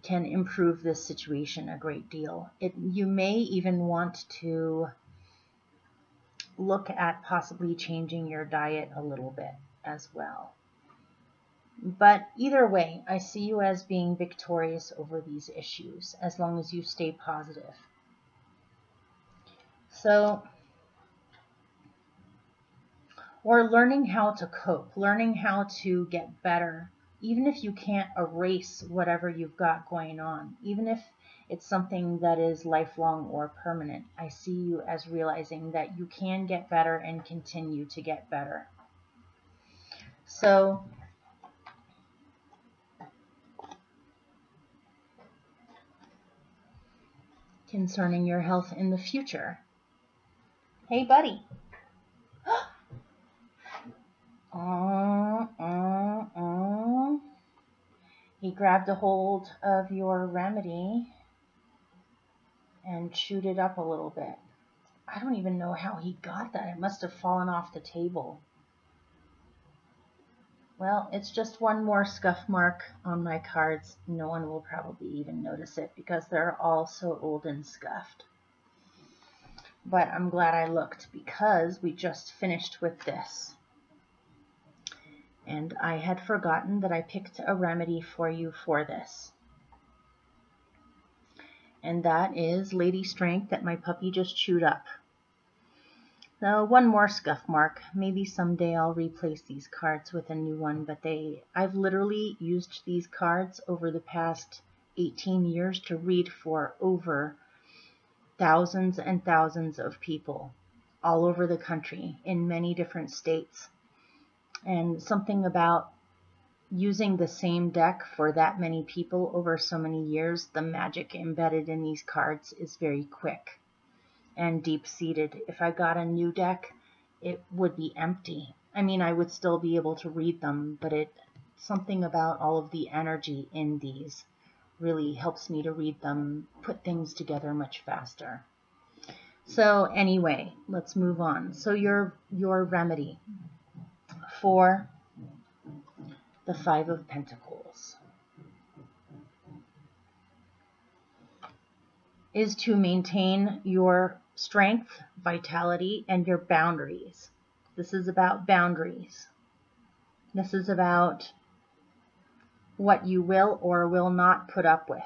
can improve this situation a great deal. You may even want to look at possibly changing your diet a little bit as well. But either way, I see you as being victorious over these issues as long as you stay positive. So, or learning how to cope, learning how to get better, even if you can't erase whatever you've got going on, even if it's something that is lifelong or permanent. I see you as realizing that you can get better and continue to get better. So, concerning your health in the future. Hey, buddy. He grabbed a hold of your remedy and chewed it up a little bit. I don't even know how he got that. It must have fallen off the table. Well, it's just one more scuff mark on my cards. No one will probably even notice it because they're all so old and scuffed. But I'm glad I looked because we just finished with this. And I had forgotten that I picked a remedy for you for this. And that is Lady Strength that my puppy just chewed up. Now, one more scuff mark. Maybe someday I'll replace these cards with a new one, but I've literally used these cards over the past 18 years to read for over thousands and thousands of people all over the country in many different states. And something about using the same deck for that many people over so many years, the magic embedded in these cards is very quick and deep-seated. If I got a new deck, it would be empty. I mean, I would still be able to read them, but something about all of the energy in these really helps me to read them, put things together much faster. So anyway, let's move on. So your remedy for the Five of Pentacles is to maintain your strength, vitality, and your boundaries. This is about boundaries. This is about what you will or will not put up with.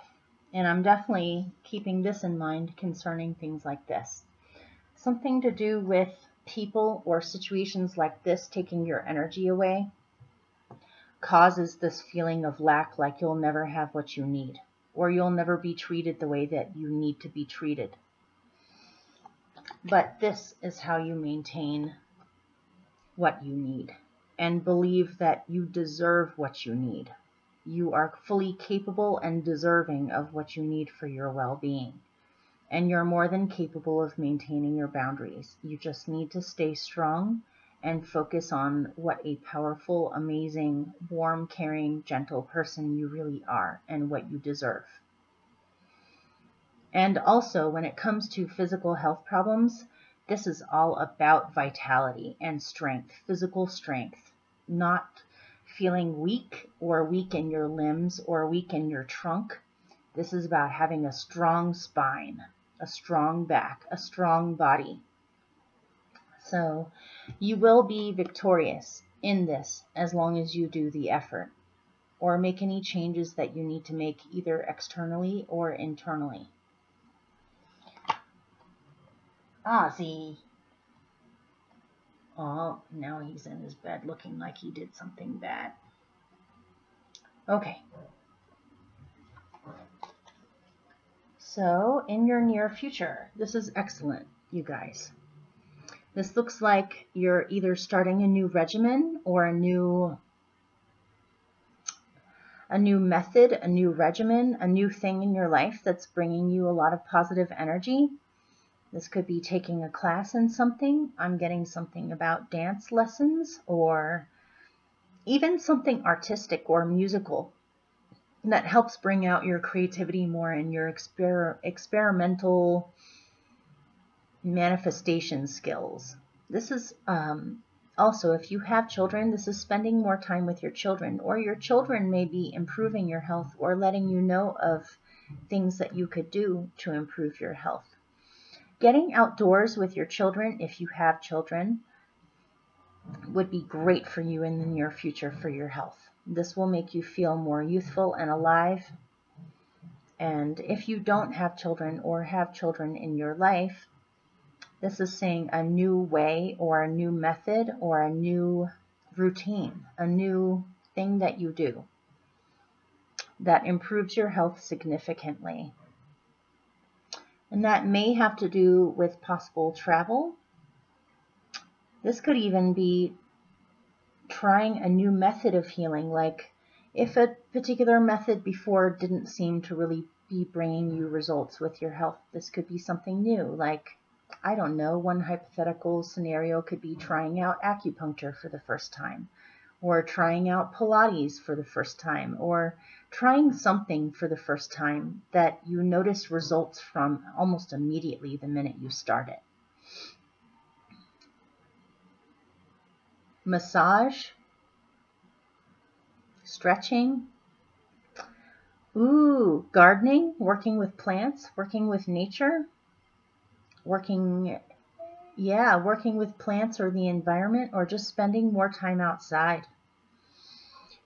And I'm definitely keeping this in mind concerning things like this. Something to do with people or situations like this taking your energy away causes this feeling of lack, like you'll never have what you need, or you'll never be treated the way that you need to be treated. But this is how you maintain what you need and believe that you deserve what you need. You are fully capable and deserving of what you need for your well-being. And you're more than capable of maintaining your boundaries. You just need to stay strong and focus on what a powerful, amazing, warm, caring, gentle person you really are and what you deserve. And also, when it comes to physical health problems, this is all about vitality and strength, physical strength, not feeling weak or weak in your limbs or weak in your trunk. This is about having a strong spine, a strong back, a strong body. So you will be victorious in this as long as you do the effort or make any changes that you need to make either externally or internally. Ozzy. Oh, now he's in his bed looking like he did something bad. Okay. So, in your near future, this is excellent, you guys. This looks like you're either starting a new regimen or a new method, a new regimen, a new thing in your life that's bringing you a lot of positive energy. This could be taking a class in something. I'm getting something about dance lessons or even something artistic or musical that helps bring out your creativity more and your experimental manifestation skills. This is Also, if you have children, this is spending more time with your children, or your children may be improving your health or letting you know of things that you could do to improve your health. Getting outdoors with your children, if you have children, would be great for you in the near future for your health. This will make you feel more youthful and alive. And if you don't have children or have children in your life, this is saying a new way or a new method or a new routine, a new thing that you do that improves your health significantly. And that may have to do with possible travel. This could even be trying a new method of healing, like if a particular method before didn't seem to really be bringing you results with your health, this could be something new. Like, I don't know, one hypothetical scenario could be trying out acupuncture for the first time, or trying out Pilates for the first time, or trying something for the first time that you notice results from almost immediately the minute you start it. Massage, stretching, gardening, working with plants, working with nature, working with plants or the environment, or just spending more time outside.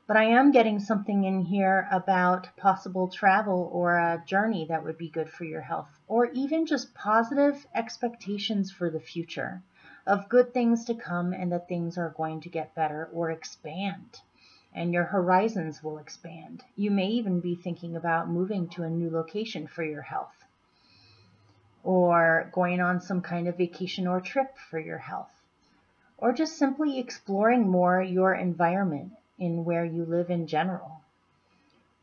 But I am getting something in here about possible travel or a journey that would be good for your health, or even just positive expectations for the future of good things to come and that things are going to get better or expand, and your horizons will expand. You may even be thinking about moving to a new location for your health, or going on some kind of vacation or trip for your health, or just simply exploring more your environment in where you live in general.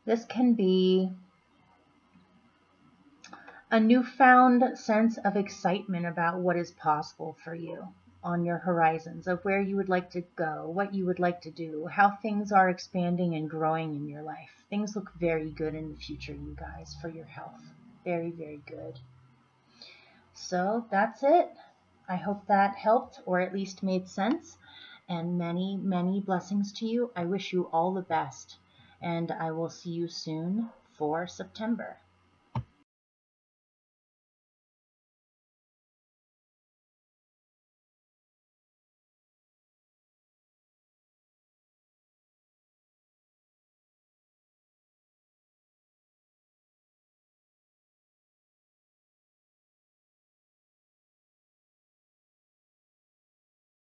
This can be a newfound sense of excitement about what is possible for you on your horizons, of where you would like to go, what you would like to do, how things are expanding and growing in your life. Things look very good in the future, you guys, for your health. Very, very good. So that's it. I hope that helped, or at least made sense. And many, many blessings to you. I wish you all the best. And I will see you soon for September.